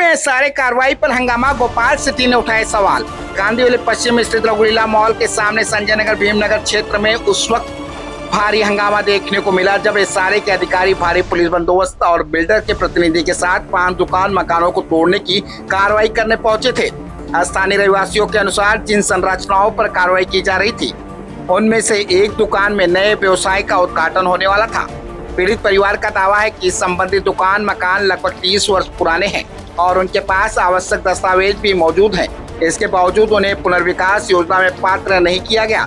में सारे कार्रवाई पर हंगामा, गोपाल सिटी ने उठाए सवाल। कांदिवली पश्चिम स्थित रघुलीला मॉल के सामने संजय नगर भीमनगर क्षेत्र में उस वक्त भारी हंगामा देखने को मिला जब एसआरए के अधिकारी भारी पुलिस बंदोबस्त और बिल्डर के प्रतिनिधि के साथ 5 दुकान मकानों को तोड़ने की कार्रवाई करने पहुंचे थे। स्थानीय रहवासियों के अनुसार जिन संरचनाओं पर कार्रवाई की जा रही थी उनमें से एक दुकान में नए व्यवसाय का उद्घाटन होने वाला था। पीड़ित परिवार का दावा है कि संबंधित दुकान मकान लगभग 30 वर्ष पुराने हैं और उनके पास आवश्यक दस्तावेज भी मौजूद हैं। इसके बावजूद उन्हें पुनर्विकास योजना में पात्र नहीं किया गया।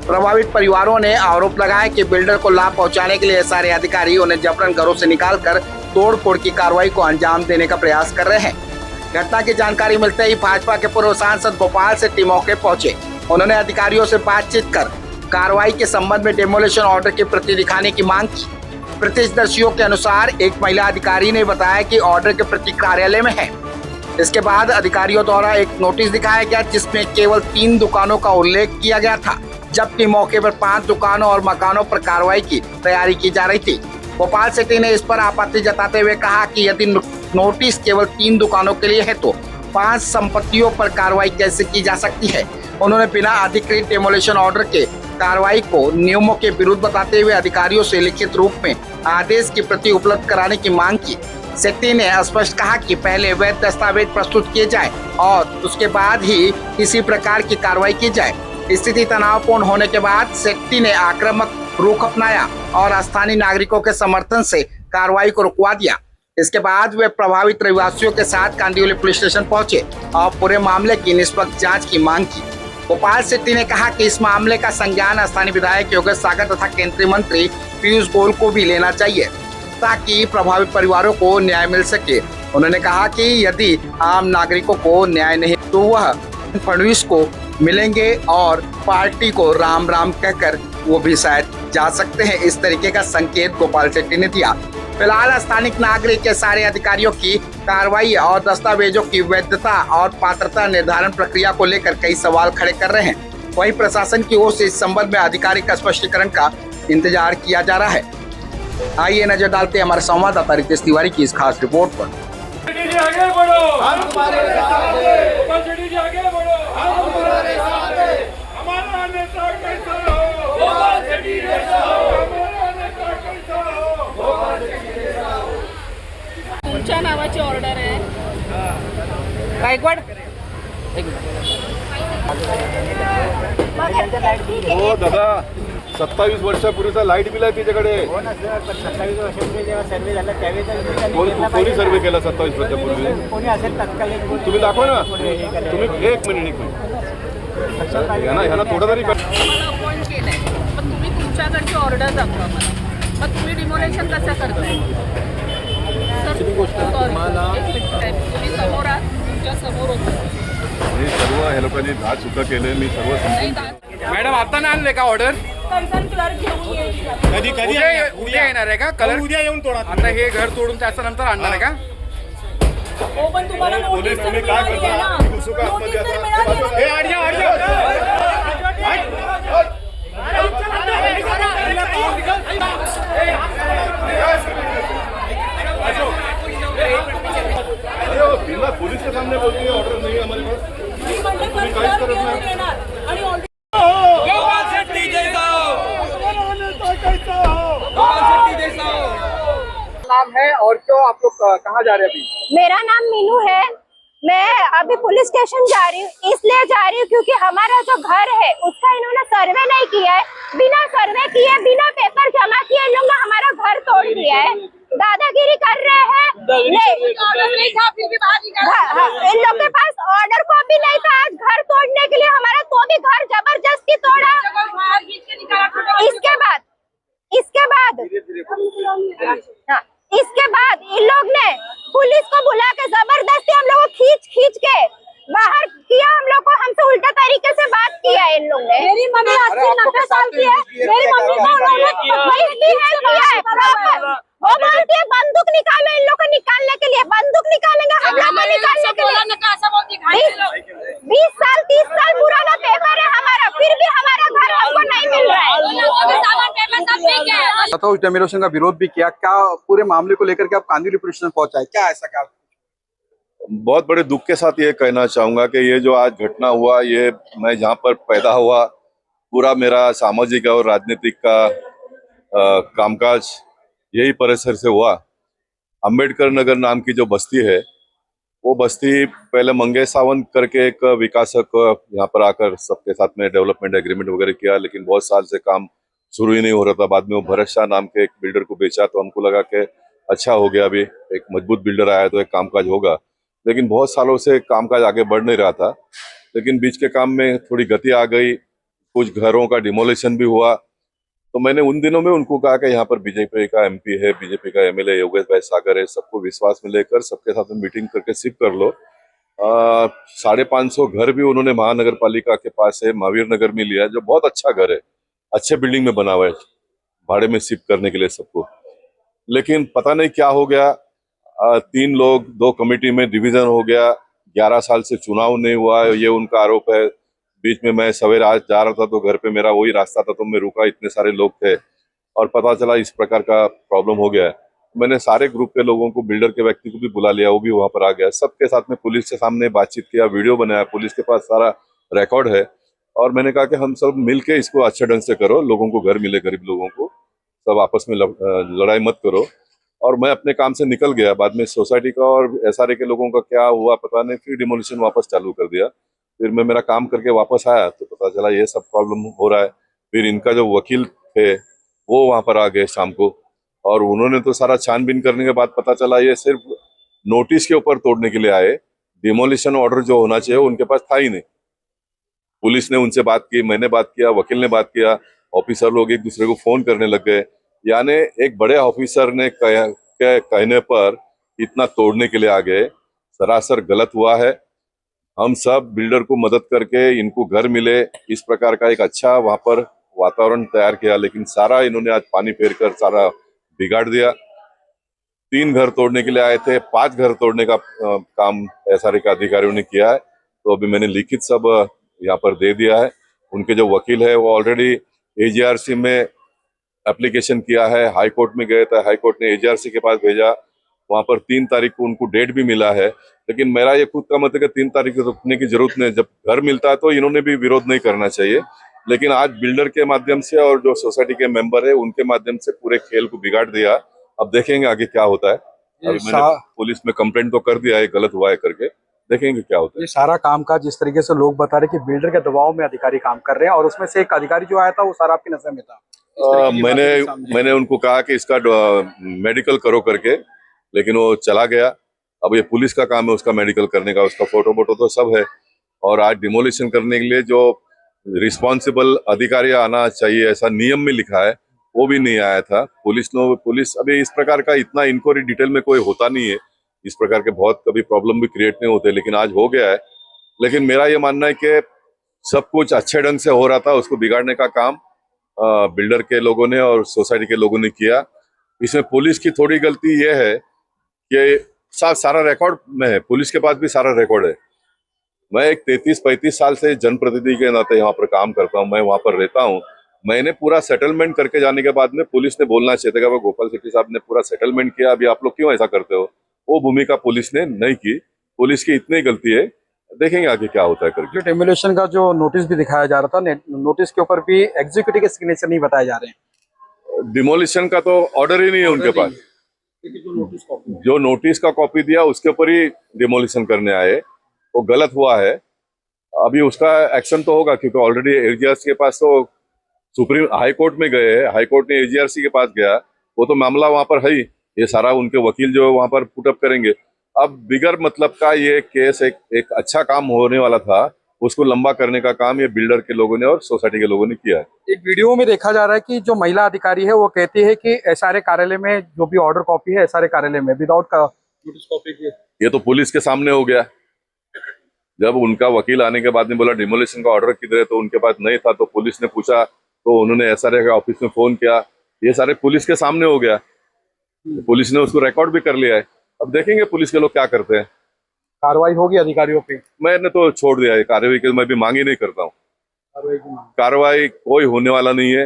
प्रभावित परिवारों ने आरोप लगाया कि बिल्डर को लाभ पहुंचाने के लिए सारे अधिकारी उन्हें जबरन घरों से निकालकर तोड़फोड़ की कार्रवाई को अंजाम देने का प्रयास कर रहे हैं। घटना की जानकारी मिलते ही भाजपा के पूर्व सांसद गोपाल सिटी मौके पहुंचे। उन्होंने अधिकारियों से बातचीत कर कार्रवाई के संबंध में डेमोलिशन ऑर्डर की प्रति दिखाने की मांग की। प्रत्यक्षदर्शियों के अनुसार एक महिला अधिकारी ने बताया कि ऑर्डर की प्रति कार्यालय में है। इसके बाद अधिकारियों द्वारा एक नोटिस दिखाया गया जिसमें केवल 3 दुकानों का उल्लेख किया गया था, जबकि मौके पर 5 दुकानों और मकानों पर कार्रवाई की तैयारी की जा रही थी। गोपाल सेठी ने इस पर आपत्ति जताते हुए कहा कि यदि नोटिस केवल 3 दुकानों के लिए है तो 5 संपत्तियों पर कार्रवाई कैसे की जा सकती है। उन्होंने बिना अधिकृत डेमोलिशन ऑर्डर के कार्रवाई को नियमों के विरुद्ध बताते हुए अधिकारियों से लिखित रूप में आदेश की प्रति उपलब्ध कराने की मांग की। सेठी ने स्पष्ट कहा कि पहले वैध दस्तावेज प्रस्तुत किए जाए और उसके बाद ही किसी प्रकार की कार्रवाई की जाए। स्थिति तनावपूर्ण होने के बाद सेठी ने आक्रामक रुख अपनाया और स्थानीय नागरिकों के समर्थन से कार्रवाई को रुकवा दिया। इसके बाद वे प्रभावित रहवासियों के साथ कांदिवली पुलिस स्टेशन पहुंचे और पूरे मामले की निष्पक्ष जांच की मांग की। गोपाल सेठी ने कहा कि इस मामले का संज्ञान स्थानीय विधायक योगेश सागर तथा केंद्रीय मंत्री पीयूष गोयल को भी लेना चाहिए ताकि प्रभावित परिवारों को न्याय मिल सके। उन्होंने कहा कि यदि आम नागरिकों को न्याय नहीं तो वह फडणवीस को मिलेंगे और पार्टी को राम राम कहकर वो भी शायद जा सकते हैं। इस तरीके का संकेत गोपाल सेठी ने दिया। फिलहाल स्थानिक नागरिक के सारे अधिकारियों की कार्रवाई और दस्तावेजों की वैधता और पात्रता निर्धारण प्रक्रिया को लेकर कई सवाल खड़े कर रहे हैं। वहीं प्रशासन की ओर से इस संबंध में आधिकारिक स्पष्टीकरण का इंतजार किया जा रहा है। आइए नजर डालते हैं हमारे संवाददाता रितेश तिवारी की इस खास रिपोर्ट पर। तुमच्या नावाची ऑर्डर आहे गायकवाड हो दादा, 27 वर्षापूर्वीचा लाईट बिल आहे तिच्याकडे. 27 वर्षापूर्वी जेव्हा सर्वे झाला त्यावेळेस कोणी सर्वे केला 27 वर्षापूर्वी? कोणी असेल तत्कालीन तुम्ही दाखवा ना. तुम्ही एक मिनिट ह्यांना थोडं तरी मला अपॉइंट केलंय, पण तुम्ही तुमच्याकडची ऑर्डर दाखवा मला. मग तुम्ही डिमोलेशन कसं करताय? तुम्ही समोर आहात, तुमच्या समोर होतं. मी सर्व ह्या लोकांनी धाड सुद्धा केले. मी सर्व मॅडम आता नाही आणले का ऑर्डर? कधी उद्या येणार आहे का? कलर उद्या येऊन तोडा. आता हे घर तोडून त्याच्या नंतर आणणार आहे का? हो, पण तुम्हाला नोटीस तर मिळाली आहे ना. नोटीस तर मिळाली बिना पुलिस के सामने बोलती है ऑर्डर नहीं है हमारे पास. नाम है और क्यों आप लोग कहाँ जा रहे हैं अभी? मेरा नाम मीनू है। मैं अभी पुलिस स्टेशन जा रही हूँ, इसलिए जा रही हूँ क्योंकि हमारा जो घर है उसका इन्होंने सर्वे नहीं किया है। बिना सर्वे किए, बिना पेपर जमा किए इन लोग ने हमारा घर तोड़ दिया है। दादागिरी कर रहे हैं। इन लोग के पास ऑर्डर कॉपी नहीं था आज घर तोड़ने के लिए हमारा, तो भी घर जबरदस्ती तोड़ा। इसके बाद इन लोग ने पुलिस को बुला के जबरदस्ती हम लोग को खींच के बाहर किया। हम लोग को हमसे उल्टा तरीके से बात किया इन लोग ने। मेरी मम्मी 80-90 साल की है, मेरी मम्मी को वो बोलती है बंदूक निकालो, इन लोग को निकालने के लिए बंदूक निकालेंगे हम लोग को निकालने के लिए। 20 साल 30 साल पुराना पेपर है हमारा, फिर भी हमारा घर हमको नहीं मिल रहा है। तो डेमोलिशन का विरोध भी किया, क्या पूरे मामले को लेकर के आप कांदिवली पुलिस स्टेशन पहुंचा है, क्या ऐसा क्या? बहुत बड़े दुख के साथ ये कहना चाहूंगा कि ये जो आज घटना हुआ, ये मैं जहाँ पर पैदा हुआ, पूरा मेरा सामाजिक और राजनीतिक का कामकाज यही परिसर से हुआ। अंबेडकर नगर नाम की जो बस्ती है, वो बस्ती पहले मंगेश सावंत करके एक विकासक यहाँ पर आकर सबके साथ में डेवलपमेंट एग्रीमेंट वगैरह किया, लेकिन बहुत साल से काम शुरू ही नहीं हो रहा था। बाद में वो भरत शाह नाम के एक बिल्डर को बेचा, तो हमको लगा कि अच्छा हो गया, अभी एक मजबूत बिल्डर आया तो एक कामकाज होगा। लेकिन बहुत सालों से कामकाज आगे बढ़ नहीं रहा था। लेकिन बीच के काम में थोड़ी गति आ गई, कुछ घरों का डिमोलिशन भी हुआ। तो मैंने उन दिनों में उनको कहा कि यहाँ पर बीजेपी का एमपी है, बीजेपी का एमएलए योगेश भाई सागर है, सबको विश्वास में लेकर सबके साथ में मीटिंग करके शिफ्ट कर लो। 550 घर भी उन्होंने महानगर पालिका के पास है, महावीर नगर में लिया, जो बहुत अच्छा घर है, अच्छे बिल्डिंग में बना हुआ है, भाड़े में शिफ्ट करने के लिए सबको। लेकिन पता नहीं क्या हो गया, 3 लोग 2 कमेटी में डिवीजन हो गया, 11 साल से चुनाव नहीं हुआ, ये उनका आरोप है। बीच में मैं सवेरे आज जा रहा था तो घर पे मेरा वही रास्ता था, तो मैं रुका, इतने सारे लोग थे और पता चला इस प्रकार का प्रॉब्लम हो गया है। मैंने सारे ग्रुप के लोगों को, बिल्डर के व्यक्ति को भी बुला लिया, वो भी वहां पर आ गया, सबके साथ में पुलिस के सामने बातचीत किया, वीडियो बनाया, पुलिस के पास सारा रिकॉर्ड है। और मैंने कहा कि हम सब मिलके इसको अच्छे ढंग से करो, लोगों को घर मिले, गरीब लोगों को, सब आपस में लड़ाई मत करो। और मैं अपने काम से निकल गया। बाद में सोसाइटी का और एसआरए के लोगों का क्या हुआ पता नहीं, फिर डिमोलिशन वापस चालू कर दिया। फिर मैं मेरा काम करके वापस आया तो पता चला ये सब प्रॉब्लम हो रहा है। फिर इनका जो वकील थे वो वहां पर आ गए शाम को, और उन्होंने तो सारा छानबीन करने के बाद पता चला ये सिर्फ नोटिस के ऊपर तोड़ने के लिए आए, डिमोलिशन ऑर्डर जो होना चाहिए उनके पास था ही नहीं। पुलिस ने उनसे बात की, मैंने बात किया, वकील ने बात किया, ऑफिसर लोग एक दूसरे को फोन करने लग गए। यानी एक बड़े ऑफिसर ने कहने पर इतना तोड़ने के लिए आ गए, सरासर गलत हुआ है। हम सब बिल्डर को मदद करके इनको घर मिले, इस प्रकार का एक अच्छा वहां पर वातावरण तैयार किया, लेकिन सारा इन्होंने आज पानी फेर कर सारा बिगाड़ दिया। 3 घर तोड़ने के लिए आए थे, 5 घर तोड़ने का काम एसआरए के अधिकारियों ने किया है। तो अभी मैंने लिखित सब यहाँ पर दे दिया है। उनके जो वकील है वो ऑलरेडी एजीआरसी में एप्लीकेशन किया है, हाई कोर्ट में गए थे, हाई कोर्ट ने एजीआरसी के पास भेजा, वहां पर 3 तारीख को उनको डेट भी मिला है। लेकिन मेरा ये खुद का मत है कि 3 तारीख को रुकने की जरूरत नहीं, जब घर मिलता है तो इन्होंने भी विरोध नहीं करना चाहिए। लेकिन आज बिल्डर के माध्यम से और जो सोसाइटी के मेंबर है उनके माध्यम से पूरे खेल को बिगाड़ दिया। अब देखेंगे आगे क्या होता है। अभी मैंने पुलिस में कंप्लेंट तो कर दिया है, गलत हुआ है करके, देखेंगे क्या होता है। ये सारा काम का जिस तरीके से लोग बता रहे कि बिल्डर के दबाव में अधिकारी काम कर रहे हैं, और उसमें से एक अधिकारी जो आया था वो सारा आपकी नजर में था। मैंने उनको कहा कि इसका मेडिकल करो करके, लेकिन वो चला गया। अब ये पुलिस का काम है उसका मेडिकल करने का, उसका फोटो तो सब है। और आज डिमोलिशन करने के लिए जो रिस्पॉन्सिबल अधिकारी आना चाहिए ऐसा नियम में लिखा है, वो भी नहीं आया था। पुलिस अभी इस प्रकार का इतना इंक्वायरी डिटेल में कोई होता नहीं है, इस प्रकार के बहुत कभी प्रॉब्लम भी क्रिएट नहीं होते, लेकिन आज हो गया है। लेकिन मेरा ये मानना है कि सब कुछ अच्छे ढंग से हो रहा था, उसको बिगाड़ने का काम बिल्डर के लोगों ने और सोसाइटी के लोगों ने किया। इसमें पुलिस की थोड़ी गलती ये है कि सारा रिकॉर्ड में है, पुलिस के पास भी सारा रिकॉर्ड है। मैं एक 33-35 साल से जनप्रतिनिधि के नाते यहाँ पर काम करता हूँ, मैं वहाँ पर रहता हूँ। मैंने पूरा सेटलमेंट करके जाने के बाद में पुलिस ने बोलना चाहिए था कि गोपाल शेट्टी साहब ने पूरा सेटलमेंट किया, अभी आप लोग क्यों ऐसा करते हो। वो भूमिका पुलिस ने नहीं की, पुलिस की इतनी गलती है। देखेंगे आगे क्या होता है करके। जो डेमोलिशन का जो नोटिस भी दिखाया जा रहा था, नोटिस के ऊपर भी एग्जीक्यूटिव के सिग्नेचर नहीं बताए जा रहे हैं। डिमोलिशन का तो ऑर्डर ही नहीं है उनके पास। जो नोटिस का कॉपी दिया उसके ऊपर ही डिमोलिशन करने आए, वो गलत हुआ है। अभी उसका एक्शन तो होगा, क्योंकि ऑलरेडी एजीआरसी के पास तो सुप्रीम हाई कोर्ट में गए हैं, हाई कोर्ट ने एजीआरसी के पास गया, वो तो मामला वहां पर है ही। ये सारा उनके वकील जो है वहां पर पुटअप करेंगे। अब बिगर मतलब का ये केस एक अच्छा काम होने वाला था, उसको लंबा करने का काम ये बिल्डर के लोगों ने और सोसाइटी के लोगों ने किया है। एक वीडियो में देखा जा रहा है कि जो महिला अधिकारी है वो कहती है कि एसआरए कार्यालय में जो भी ऑर्डर कॉपी है एसआरए कार्यालय में विदाउट नोटिस कॉपी की। ये तो पुलिस के सामने हो गया। जब उनका वकील आने के बाद में बोला डिमोलिशन का ऑर्डर किधर है, तो उनके पास नहीं था, तो पुलिस ने पूछा, तो उन्होंने एसआरए के ऑफिस में फोन किया, ये सारे पुलिस के सामने हो गया। पुलिस ने उसको रिकॉर्ड भी कर लिया है। अब देखेंगे पुलिस के लोग क्या करते हैं। कार्रवाई होगी अधिकारियों पे? मैंने तो छोड़ दिया है कार्रवाई की, मैं भी मांग ही नहीं करता हूँ। कार्रवाई कोई होने वाला नहीं है।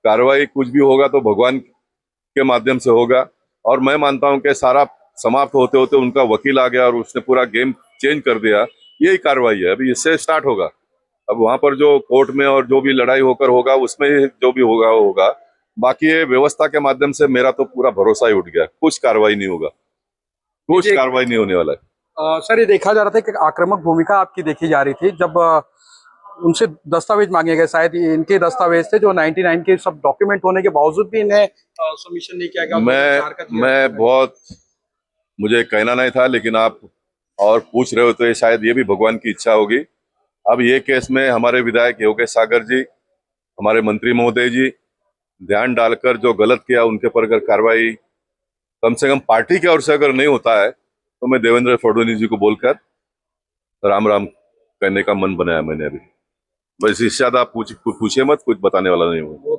कार्रवाई कुछ भी होगा तो भगवान के माध्यम से होगा। और मैं मानता हूँ कि सारा समाप्त होते होते उनका वकील आ गया और उसने पूरा गेम चेंज कर दिया। यही कार्रवाई है, अभी इससे स्टार्ट होगा। अब वहां पर जो कोर्ट में और जो भी लड़ाई होकर होगा उसमें जो भी होगा वो होगा। बाकी ये व्यवस्था के माध्यम से मेरा तो पूरा भरोसा ही उठ गया, कुछ कार्रवाई नहीं होगा, कुछ कार्रवाई नहीं होने वाला है। सर, ये देखा जा रहा था कि आक्रामक भूमिका आपकी देखी जा रही थी जब उनसे दस्तावेज मांगे गए। शायद ये इनके दस्तावेज थे जो 99 के सब डॉक्यूमेंट होने के बावजूद भी इन्हें सबमिशन नहीं किया गया। मैं बहुत, मुझे कहना नहीं था, लेकिन आप और पूछ रहे हो तो ये शायद ये भी भगवान की इच्छा होगी। अब ये केस में हमारे विधायक योगेश सागर जी, हमारे मंत्री महोदय जी ध्यान डालकर जो गलत किया उनके पर अगर कार्रवाई कम से कम पार्टी की ओर से अगर नहीं होता है तो मैं देवेंद्र फडणवीस जी को बोलकर राम राम कहने का मन बनाया मैंने अभी। बस इससे ज्यादा पूछिए मत, कुछ बताने वाला नहीं हूँ।